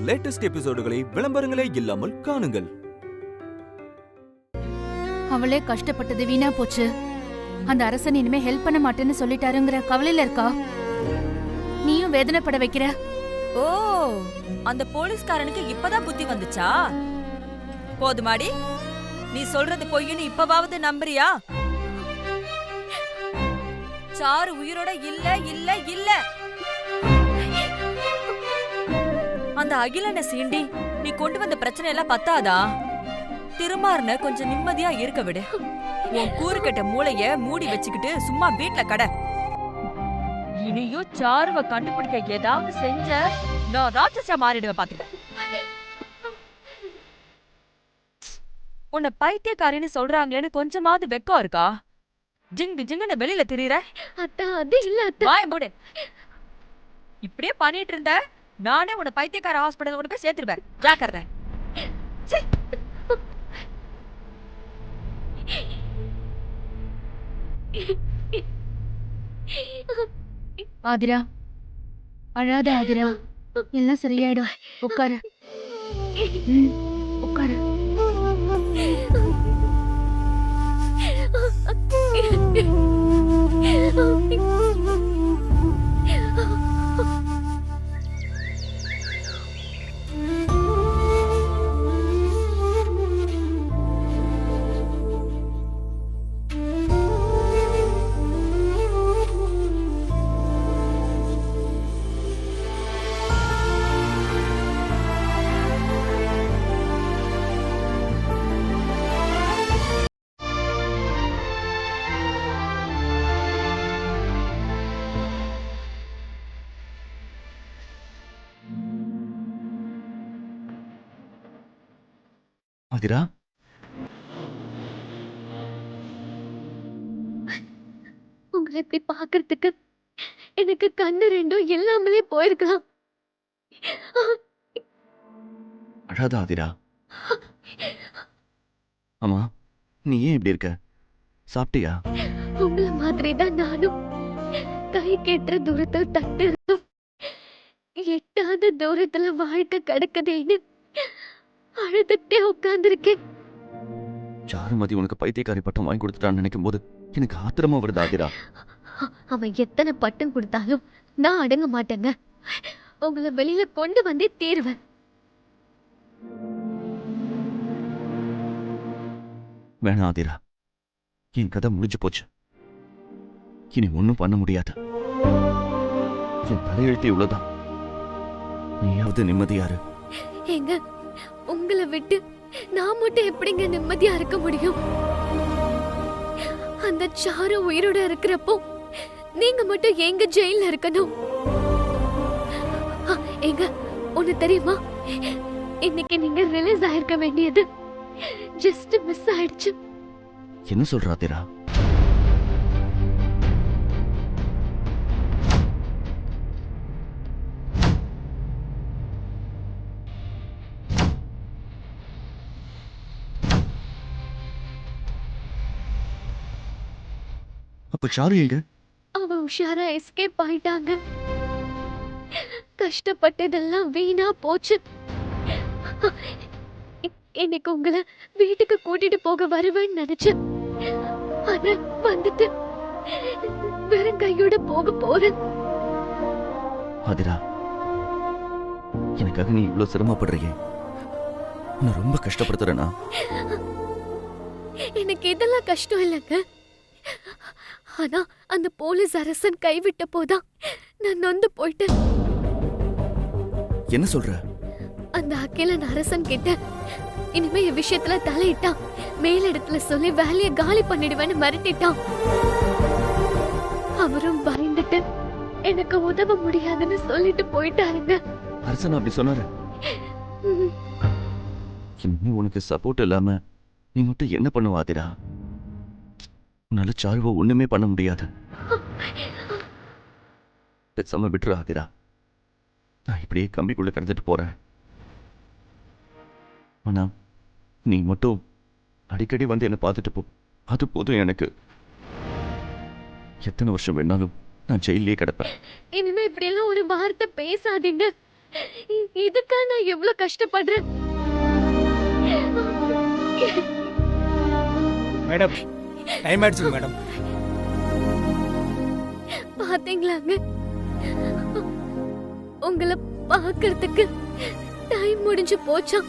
Latest எபிசோடுகளை விளம்பரங்களே இல்லாமல் காணுங்கள். அவளே கஷ்டப்பட்டது வீணா போச்சு. அந்த அரசன் இனிமே ஹெல்ப் பண்ண மாட்டேன்னு சொல்லிட்டாருங்கிற கவலையில இருக்கா. நீயும் வேதனைப்பட வைக்கிற. ஓ, அந்த போலீஸ்காரனுக்கு இப்பதான் புத்தி வந்துச்சா? போதுமாடி, நீ சொல்றது பொய்ன்னு இப்பவாவது நம்புறியா? சாரு உயிரோட இல்ல இல்ல இல்ல. அந்த அகிலனை சீண்டி நீ கொண்டு வந்த பிரச்சனை எல்லாம் பத்தாதா? திருமாறன கொஞ்சம் நிம்மதியா இருக்க விடு. உன் கூறுகட்ட மூளைய மூடி வச்சுக்கிட்டு சும்மா வீட்ல கடை. இனியும் சாருவ கண்டுபிடிக்க ஏதாவது செஞ்ச நான் ராட்சசா மாறிடுவேன் பாத்துக்க. உன்னை பைத்தியக்காரின்னு சொல்றாங்களேன்னு கொஞ்சமாவது வெக்கம் இருக்கா? ஜிங்கு ஜிங்குன்னு வெளியில திரியற. அத்தா அது இல்ல அத்தா. வாய் மூடு. இப்படியே பண்ணிட்டு இருந்த நானே உன்னை பைத்தியக்கார ஹாஸ்பிடல் உனக்கு சேர்த்துருவேன். ஜாக்கிரதை. ஆதிரா, அழாத ஆதிரா, எல்லாம் சரியாயிடும். உட்காரு, உட்காரு. ஆதிரா, உங்களை இப்படி பாக்குறதுக்கு எனக்கு கண்ணு ரெண்டும் எல்லாமே போயிருக்கலாம். அழாத ஆதிரா. ஆமா, நீ ஏன் இப்படி இருக்க? சாப்பிட்டியா? உங்களை மாதிரிதான் நானும் கை கெட்டுற தூரத்தில் தட்டு இருந்தும் எட்டாத தூரத்துல வாழ்க்கை கிடக்குதேன்னு அழுதுட்டே உட்கார்ந்துருக்கேன். சாருமதி உனக்கு பைத்தியக்காரி பட்டம் வாங்கி கொடுத்துட்டான்னு நினைக்கும் போது எனக்கு ஆத்திரமா வருது ஆதிரா. அவன் எத்தனை பட்டம் கொடுத்தாலும் நான் அடங்க மாட்டேங்க. உங்களை வெளியில கொண்டு வந்தே தீருவேன். வேணாம் ஆதிரா, என் கதை முடிஞ்சு போச்சு. இனி ஒன்னும் பண்ண முடியாது. என் தலையெழுத்து இவ்வளவுதான். நீயாவது நிம்மதியாரு. எங்க உங்களை விட்டு நான் மட்டும் எப்படிங்க நிம்மதியா இருக்க முடியும்? அந்த சாரு உயிரோட இருக்கிறப்போ நீங்க மட்டும் எங்க ஜெயில இருக்கணும்? எங்க ஒண்ணு தெரியுமா, இன்னைக்கு நீங்க ரிலீஸ் ஆயிருக்க வேண்டியது ஜஸ்ட் மிஸ் ஆயிடுச்சு. என்ன சொல்ற ஆதிரா? அப்ப சாரு எங்க? அவ உஷாரா எஸ்கேப் ஆயிட்டாங்க. கஷ்டப்பட்டதெல்லாம் வீணா போச்சு. இன்னைக்கு உங்களை வீட்டுக்கு கூட்டிட்டு போக வருவேன்னு நினைச்சேன். ஆனா வந்துட்டு வெறும் கையோட போக போறேன். ஆதிரா, எனக்காக நீ இவ்வளவு சிரமப்படுறியே, உன்னை ரொம்ப கஷ்டப்படுத்துறேனா? எனக்கு இதெல்லாம் கஷ்டம் இல்லைங்க. ஆனா அந்த போலீஸ் அரசன் கைவிட்ட போதான் நான் நொந்து போயிட்டேன். என்ன சொல்ற? அந்த அகிலன் அரசன் கிட்ட இனிமே என் விஷயத்துல தலையிட்டான், மேலிடத்துல சொல்லி வேலையை காலி பண்ணிடுவேன்னு மிரட்டிட்டான். அவரும் பயந்துட்டு எனக்கு உதவ முடியாதுன்னு சொல்லிட்டு போயிட்டாருங்க. அரசன் அப்படி சொன்னாரு? இனிமே உனக்கு சப்போர்ட் இல்லாம நீ மட்டும் என்ன பண்ணுவ ஆதிரா? உன்னால சாருவ ஒண்ணுமே பண்ண முடியாது. பேசாம விட்டுரு ஆதிரா. நான் இப்படியே கம்பிக்குள்ள கிடந்துட்டு போறேன். ஆனா நீ மட்டும் அடிக்கடி வந்து என்ன பார்த்துட்டு போ, அது போதும் எனக்கு. எத்தனை வருஷம் வேணாலும் நான் ஜெயிலே கிடப்பேன். இனிமே இப்படி எல்லாம் ஒரு வார்த்தை பேசாதீங்க. இதுக்கா நான் எவ்வளவு கஷ்டப்படுறேன். மேடம் டைம் ஆயிடுச்சுங்க மேடம். பாத்தீங்களாங்க, உங்களை பாக்குறதுக்கு டைம் முடிஞ்சு போச்சா?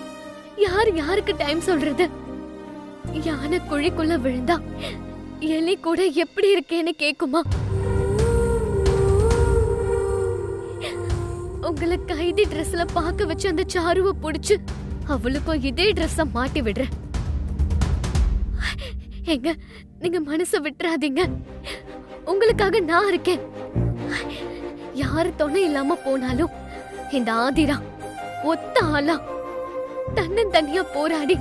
யார் யாருக்கு டைம் சொல்றது? யானை குழிக்குள்ள விழுந்தா எலி கூட எப்படி இருக்கேன்னு கேக்குமா? உங்களை கைதி ட்ரெஸ்ல பாக்க வச்சு அந்த சாருவை புடிச்சு அவளுக்கும் இதே ட்ரெஸ்ஸ மாட்டி விடுறேன். எங்க நீங்க மனச விட்டுறாதீங்க. உங்களுக்காக நான் இருக்கேன். யாரு துணை இல்லாம போனாலும் இந்த ஆதிரா ஒத்த ஆளா தன்னந்தனியா போராடி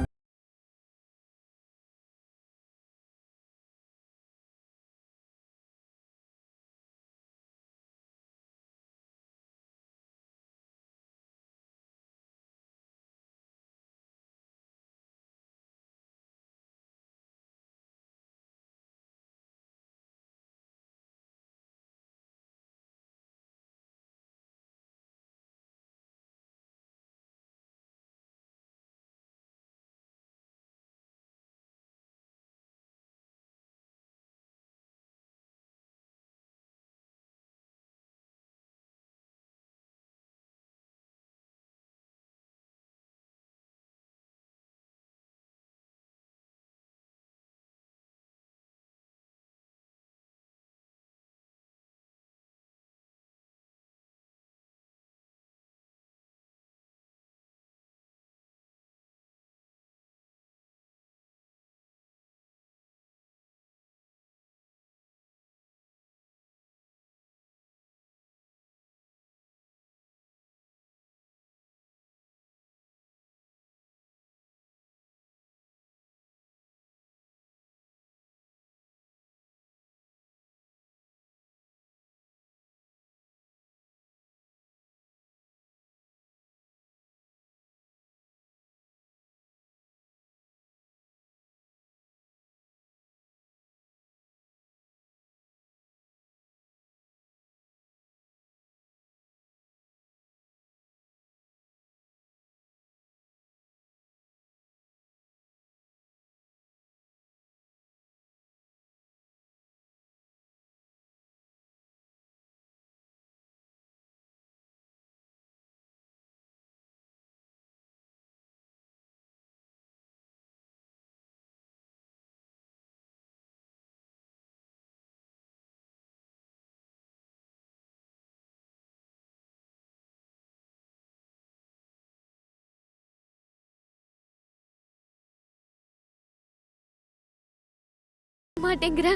மாட்டேங்கிற.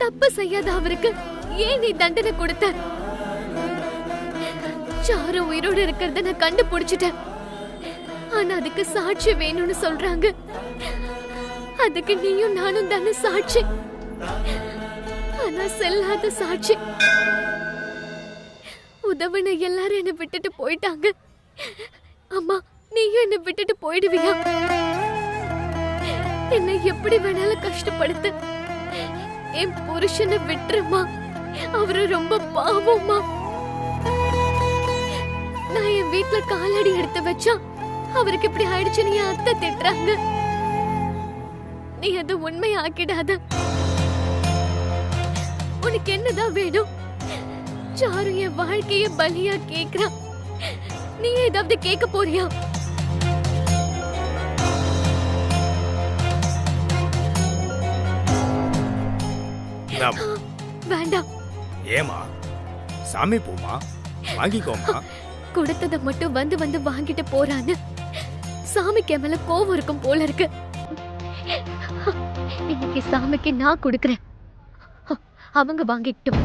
தப்பு செய்யாத அவருக்கு ஏன் நீ தண்டனை கொடுத்த? சாரு உயிரோடு இருக்கிறத நான் கண்டுபிடிச்சிட்டேன். ஆனா அதுக்கு சாட்சி வேணும்னு சொல்றாங்க. அதுக்கு நீயும் நானும் தானே சாட்சி. ஆனா செல்லாத சாட்சி. உதவன எல்லாரும் என்ன விட்டுட்டு போயிட்டாங்க. அம்மா, நீயும் என்ன விட்டுட்டு போயிடுவியா? என்ன எப்படி வேணாலும் கஷ்டப்படுத்து. என் புருஷனை விட்டுருமா. அவரு ரொம்ப பாவமா. நான் என் வீட்டுல காலடி எடுத்து வச்சா அவருக்கு இப்படி ஆயிடுச்சுன்னு என் அத்தை திட்டுறாங்க. நீ அதை உண்மையாக்கிடாத. உனக்கு என்னதான் வேணும்? சாரு என் வாழ்க்கைய பலியா கேக்குறா. நீ ஏதாவது கேட்க போறியா? வேண்டாம். ஏமா? சாமி பூமா வாங்கிக்கோமா. கொடுத்தத மட்டும் வந்து வந்து வாங்கிட்டு போறான்னு சாமிக்கு மேல கோவம் இருக்கும் போல இருக்கு. இன்னைக்கு சாமிக்கு நான் கொடுக்கறேன். அவங்க வாங்கிட்டும்.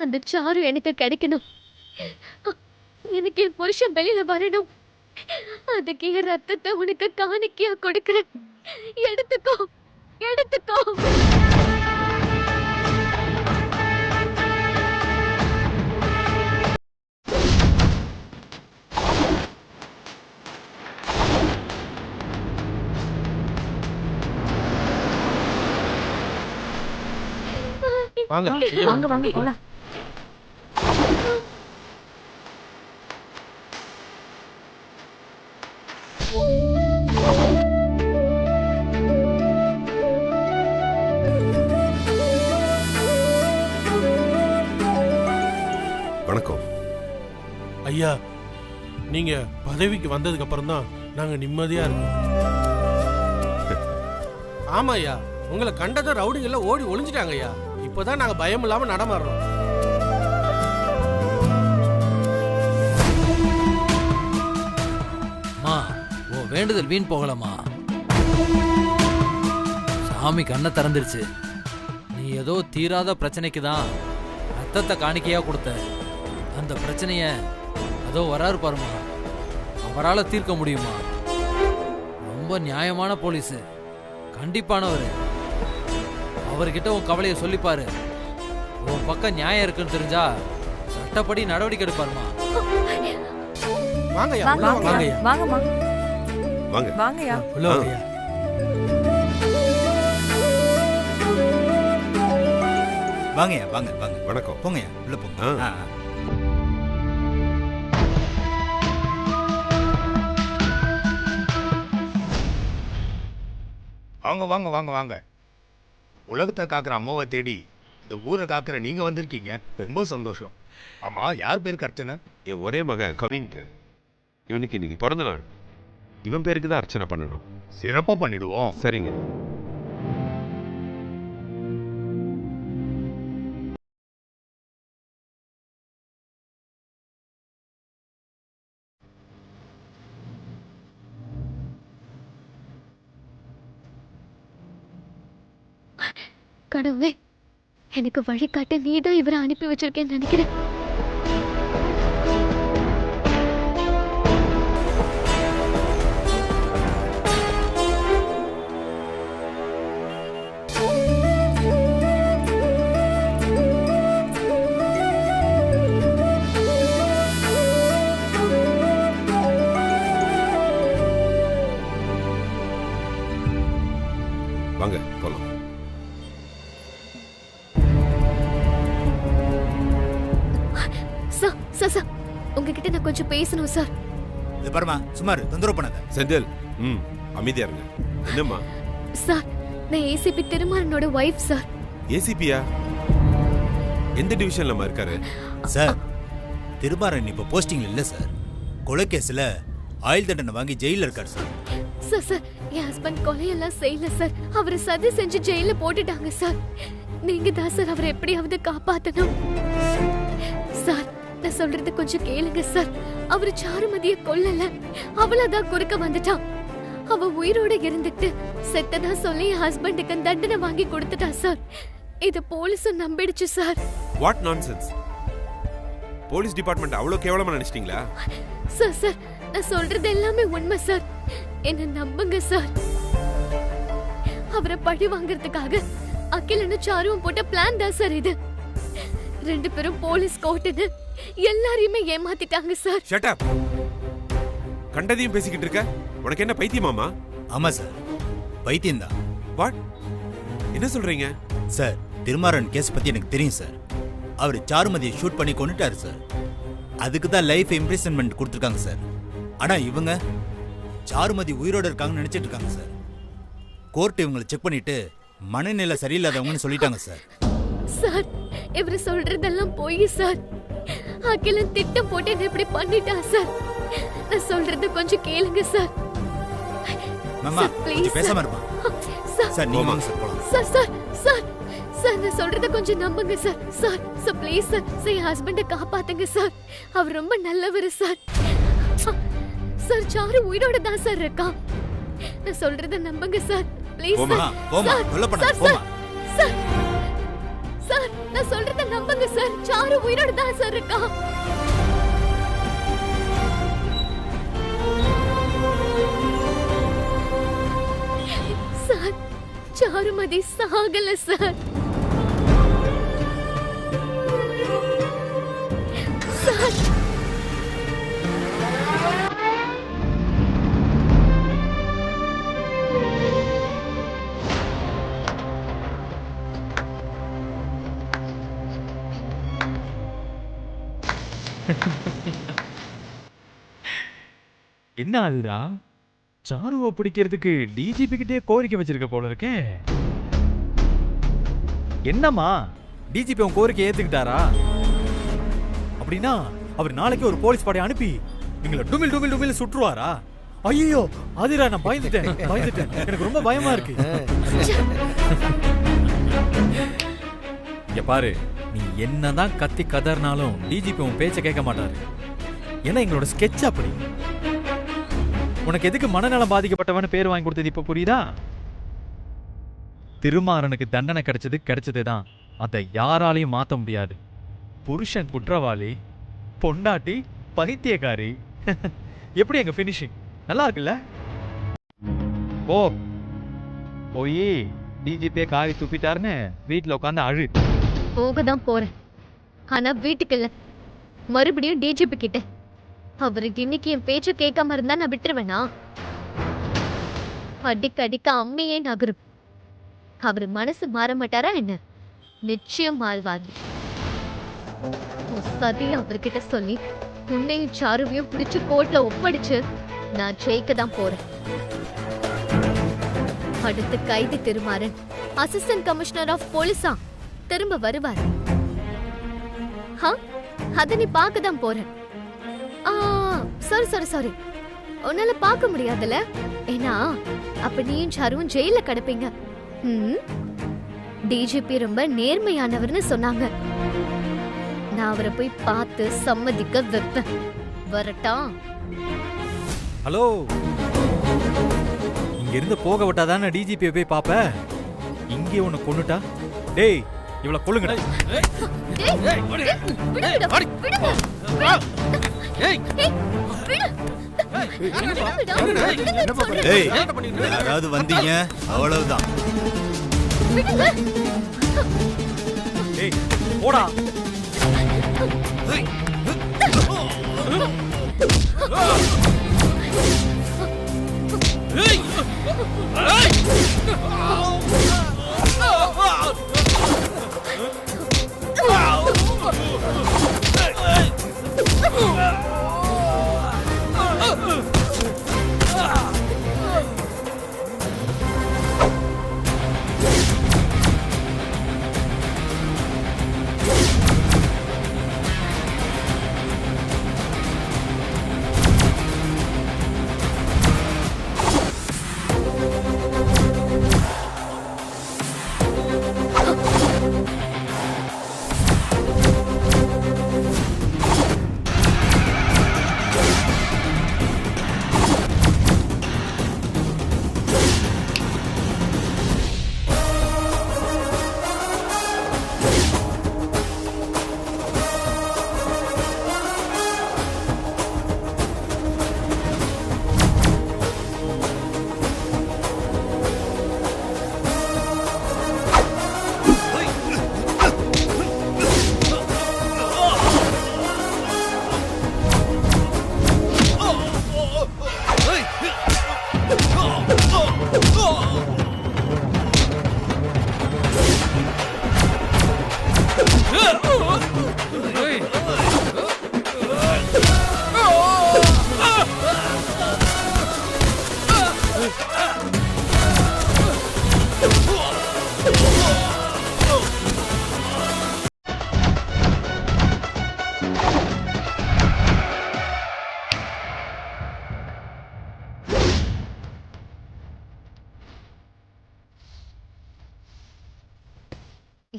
அந்த சாரு எனக்கு கிடைக்கணும். எனக்கு என் புருஷன் வெளியில வரணும். அதுக்கு என் ரத்தத்தை உனக்கு காணிக்கையா கொடுக்கிறேன். எடுத்துக்கோ, எடுத்துக்கோ. வாங்க வாங்க வாங்க போலாம். வணக்கம் ஐயா. நீங்க பதவிக்கு வந்ததுக்கு அப்புறம் தான் நாங்க நிம்மதியா இருக்கோம். ஆமா ஐயா, உங்களை கண்டதும் ரவுடிங்க எல்லாம் ஓடி ஒளிஞ்சிட்டாங்க ஐயா. இப்பதான் நாங்க பயம் இல்லாம நடமாடுறோம். உன் வேண்டுதல் வீண் போகலாமா? சாமி கண்ணை திறந்துருச்சு. நீ ஏதோ தீராத பிரச்சனைக்கு தான் ரத்தத்தை காணிக்கையா கொடுத்த. அந்த பிரச்சனைய அதோ வராரு பாருமா, அவரால் தீர்க்க முடியுமா? ரொம்ப நியாயமான போலீஸு, கண்டிப்பானவர். அவர்கிட்ட உன் கவலையை சொல்லிப்பாரு. உன் பக்கம் நியாயம் இருக்குன்னு தெரிஞ்சா சட்டப்படி நடவடிக்கை எடுப்பாருமா. வாங்க ஐயா, வாங்க உள்ள வாங்க ஐயா. வாங்கம்மா, வாங்க வாங்கய்யா. உள்ள வாங்க ஐயா. வாங்கய்யா, வாங்க வாங்க. வணக்கம். போங்கய்யா, உள்ள போங்க. ஆ. வாங்க வாங்க வாங்க வாங்க. உலகத்தை காக்கிற அம்மாவை தேடி இந்த ஊரை காக்கிற நீங்க வந்திருக்கீங்க. ரொம்ப சந்தோஷம். ஆமா, யார் பேருக்கு அர்ச்சனை? என் ஒரே மகன் கவின்க்கு. இவனுக்கு இன்னைக்கு பிறந்த நாள். இவன் பேருக்கு தான் அர்ச்சனை பண்ணணும். சிறப்பா பண்ணிடுவோம். சரிங்க. கடவுளே, எனக்கு வழிகாட்ட நீதான் இவரை அனுப்பி வச்சிருக்கேன்னு நினைக்கிறேன். வாங்க போலாம். சார், உங்ககிட்ட நான் கொஞ்சம் பேசணும் சார். இது பாருமா, சுமார் தொந்தரவு பண்ணாத. செந்தில், அமைதியா இருங்க. என்னம்மா? சார், நான் ஏசிபி திருமாறனோட வைஃப் சார். ஏசிபியா? எந்த டிவிஷன்லமா இருக்காரு? சார், திருமாறன் இப்ப போஸ்டிங்ல இல்ல சார். கொலைகேஸ்ல ஆயுள் தண்டனை வாங்கி ஜெயில இருக்காரு சார். சார், என் ஹஸ்பண்ட் கொலையெல்லாம் செய்யல சார். அவரை சதி செஞ்சு ஜெயில போட்டுட்டாங்க சார். நீங்க தான் சார் அவரை எப்படியாவது காப்பாத்தணும் சார். நான் சொல்றது கொஞ்சம் கேளுங்க சார். அவரு சாருமதிய கொல்லல, அவளதான் குறுக்க வந்துட்டான். அவ உயிரோட இருந்துட்டு செத்ததா சொல்லி என் ஹஸ்பண்டுக்கு தண்டனை வாங்கி கொடுத்துட்டா சார். இது போலீஸும் நம்பிடுச்சு sir. What nonsense? Police department அவ்வளவு கேவலமா நினைச்சிட்டீங்களா? சார், நான் சொல்றது எல்லாமே உண்மை சார். என்ன நம்புங்க சார். அவரை பழி வாங்குறதுக்காக அகிலனும் சாருவும் போட்ட பிளான் தான் சார் இது. ரெண்டு பேரும் போலீஸ் கோர்ட்டுன்னு எல்லாரையுமே ஏமாத்திட்டாங்க சார். Shut up. கண்டதையும் பேசிக்கிட்டு இருக்க. உனக்கு என்ன பைத்தியமாமா? ஆமா சார், பைத்தியம் தான். வாட்? என்ன சொல்றீங்க? சார், திருமாறன் கேஸ் பத்தி எனக்கு தெரியும் சார். அவர் சாருமதியை ஷூட் பண்ணி கொண்டுட்டாரு சார். அதுக்கு தான் லைஃப் இம்ப்ரிசன்மெண்ட் கொடுத்துருக்காங்க சார். ஆனா இவங்க சாருமதி உயிரோட இருக்காங்கன்னு நினைச்சிட்டு இருக்காங்க சார். கோர்ட் இவங்களை செக் பண்ணிட்டு மனநிலை சரியில்லாதவங்கன்னு சொல்லிட்டாங்க சார். சார், இவரு சொல்றதெல்லாம் போய் சார். அகிலன் திட்டம் போட்டு என்ன இப்படி பண்ணிட்டான் சார். நான் சொல்றது கொஞ்சம் கேளுங்க சார். மாமா, சார், please கொஞ்சம் பேசாம சார். இருப்பா. சார், சார், நீங்க வாங்க சார், போலாம். சார், நான் சொல்றத கொஞ்சம் நம்புங்க சார். சார், ப்ளீஸ் சார், என் ஹஸ்பண்ட காப்பாத்துங்க சார். அவர் ரொம்ப நல்லவர் சார். சார், சாரு உயிரோட தான் சார் இருக்கான். நான் சொல்றத நம்புங்க சார். ப்ளீஸ் போமா, சார். போமா, சார், தொல்லை பண்ணாத, சார், போமா. சார், சார் நான் சொல்றத நம்புங்க சார். சாரு உயிரோட தான் சார் இருக்கா. சார் சாருமதி சாகல சார். சார் என்ன ஆகுதுடா? சாருவை பிடிக்கிறதுக்கு டிஜிபி கிட்டே கோரிக்கை வச்சிருக்க போல இருக்கே. என்னம்மா டிஜிபி உன் கோரிக்கை ஏத்துக்கிட்டாரா? அப்படின்னா அவர் நாளைக்கு ஒரு போலீஸ் படையை அனுப்பி எங்களை டுமில் டுமில் டுமில் சுற்றுவாரா? ஐயோ அதிரா, நான் பயந்துட்டேன். எனக்கு ரொம்ப பயமா இருக்கு. இங்க பாரு, நீ என்னதான் கத்தி கதறினாலும் டிஜிபி உன் பேச்ச கேட்க மாட்டாரு. ஏன்னா எங்களோட ஸ்கெட்ச் அப்படி. உனக்கு எதுக்கு மனநலம் பாதிக்கப்பட்டவனு பேர் வாங்கி கொடுத்தது இப்ப புரியுதா? திருமாறனுக்கு தண்டனை கிடைச்சதுதான். அதை யாராலையும் மாத்த முடியாது. புருஷன் குற்றவாளி, பொண்டாட்டி பைத்தியக்காரி. எப்படி எங்க பினிஷிங் நல்லா இருக்குல்ல? ஓ போய் டிஜிபே காரி துப்பிட்டாருன்னு வீட்டுல உட்காந்து அழு. போகதான் போறேன், ஆனா வீட்டுக்கு இல்ல, மறுபடியும் டிஜிபி கிட்ட. அவருக்கு இன்னைக்கு என் பேச்ச கேட்காம இருந்தா நான் விட்டுருவேனா? அடிக்க அடிக்க அம்மையே நகரும். அவரு மனசு மாற மாட்டாரா என்ன? நிச்சயம் மாறுவாரு. சதி அவர்கிட்ட சொல்லி உன்னையும் சாருவையும் பிடிச்சு கோர்ட்ல ஒப்படைச்சு நான் ஜெயிக்க தான் போறேன். அடுத்த கைதி திருமாறன் அசிஸ்டன்ட் கமிஷனர் ஆஃப் போலீஸா திரும்ப வருவார். அத நீ பார்க்க தான் போறேன். சாரி உன்னால பார்க்க முடியாதுல்ல, ஏன்னா அப்ப நீயும் சாருவும் ஜெயில கிடப்பீங்க. டிஜிபி ரொம்ப நேர்மையானவர்னு சொன்னாங்க. நான் அவரை போய் பார்த்து சம்மதிக்க வைப்பேன். வரட்டா? ஹலோ, இங்க இருந்து போக விட்டாதானே டிஜிபியை போய் பாப்ப. இங்கே உன்னை கொன்னுட்டா, டேய் இவளை கொல்லுங்க. யாராவது வந்தீங்க அவ்வளவுதான். போடா.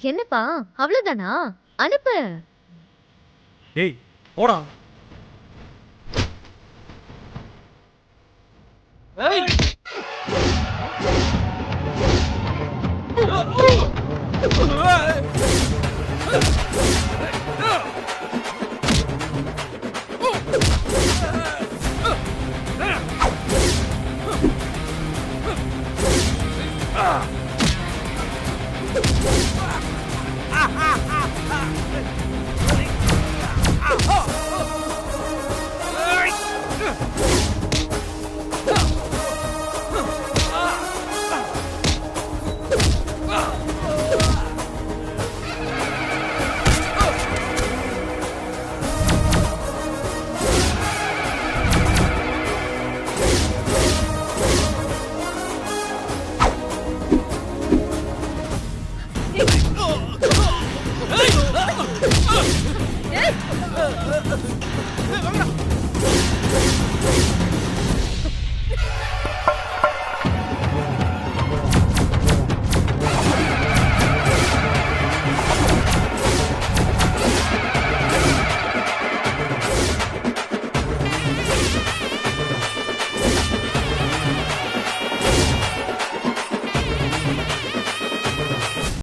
என்னப்பா அவ்வளவுதானா? அனுப்பு. ஏய் போடா. ஏய் போறேன்